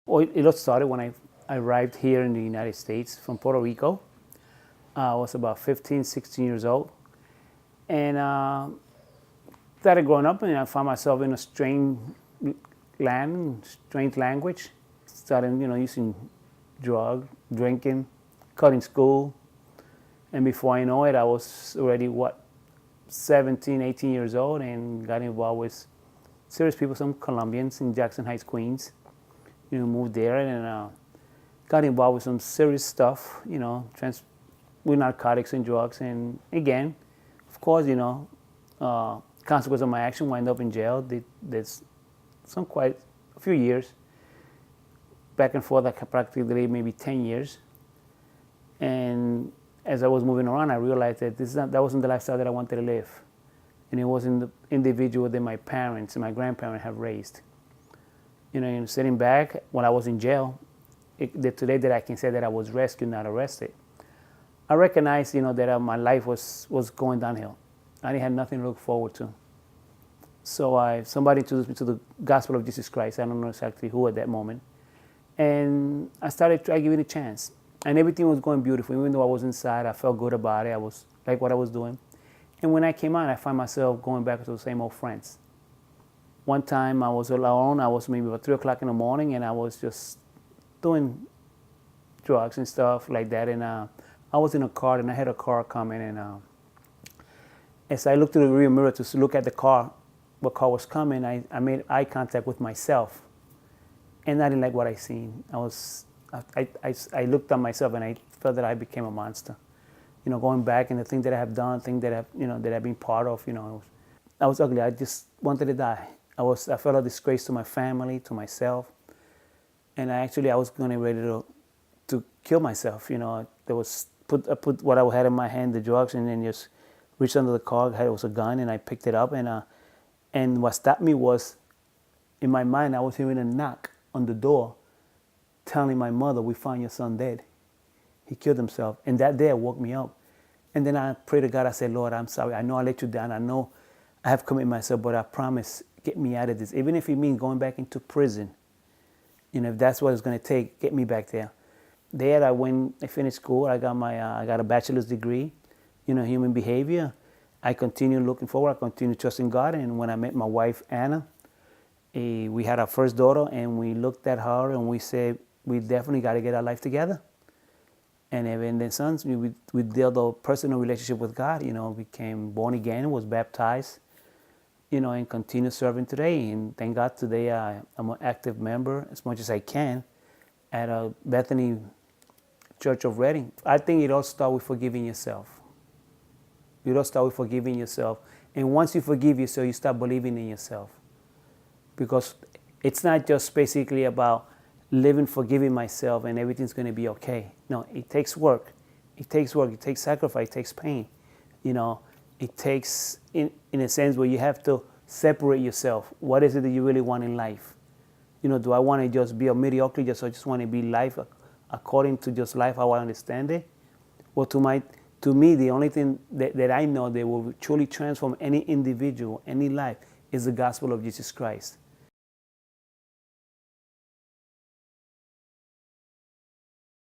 Well, it all started when I arrived here in the United States from Puerto Rico. I was about 15, 16 years old. And started growing up, and I found myself in a strange language. Started, using drug, drinking, cutting school. And before I know it, I was already, 17, 18 years old, and got involved with serious people, some Colombians in Jackson Heights, Queens. Moved there and got involved with some serious stuff, with narcotics and drugs. And again, of course, consequence of my action, wind up in jail. There's quite a few years, back and forth, like practically maybe 10 years. And as I was moving around, I realized that that wasn't the lifestyle that I wanted to live. And it wasn't the individual that my parents and my grandparents have raised. Sitting back when I was in jail, today that I can say that I was rescued, not arrested, I recognized, that my life was going downhill. I didn't have nothing to look forward to. So somebody introduced me to the gospel of Jesus Christ. I don't know exactly who at that moment. And I started trying to give it a chance. And everything was going beautiful. Even though I was inside, I felt good about it. I was like what I was doing. And when I came out, I found myself going back to the same old friends. One time I was alone. I was maybe about 3 o'clock in the morning, and I was just doing drugs and stuff like that. And I was in a car, and I had a car coming. And as I looked through the rear mirror to look at the car, what car was coming, I made eye contact with myself. And I didn't like what I seen. I looked at myself, and I felt that I became a monster. Going back and the things that I have done, things that I've been part of, I was ugly. I just wanted to die. I felt a disgrace to my family, to myself, and I was going ready to kill myself. There was I put what I had in my hand, the drugs, and then just reached under the car. It was a gun, and I picked it up, and what stopped me was, in my mind, I was hearing a knock on the door, telling my mother, "We found your son dead. He killed himself." And that day, it woke me up. And then I prayed to God. I said, "Lord, I'm sorry. I know I let you down. I know I have committed myself, but I promise, get me out of this. Even if it means going back into prison, if that's what it's going to take, get me back there." There, I finished school. I got a bachelor's degree, human behavior. I continued looking forward. I continued trusting God. And when I met my wife, Anna, we had our first daughter, and we looked at her and we said, we definitely got to get our life together. And then since we built a personal relationship with God, became born again, was baptized, and continue serving today. And thank God today I'm an active member as much as I can at a Bethany Church of Reading. I think it all starts with forgiving yourself. It all starts with forgiving yourself. And once you forgive yourself, you start believing in yourself. Because it's not just basically about living, forgiving myself, and everything's going to be okay. No, it takes work. It takes work. It takes sacrifice. It takes pain. It takes, in a sense, where you have to separate yourself. What is it that you really want in life? Do I want to just be a mediocre, I just want to be life according to just life how I understand it? Well, to me, the only thing that I know that will truly transform any individual, any life, is the gospel of Jesus Christ.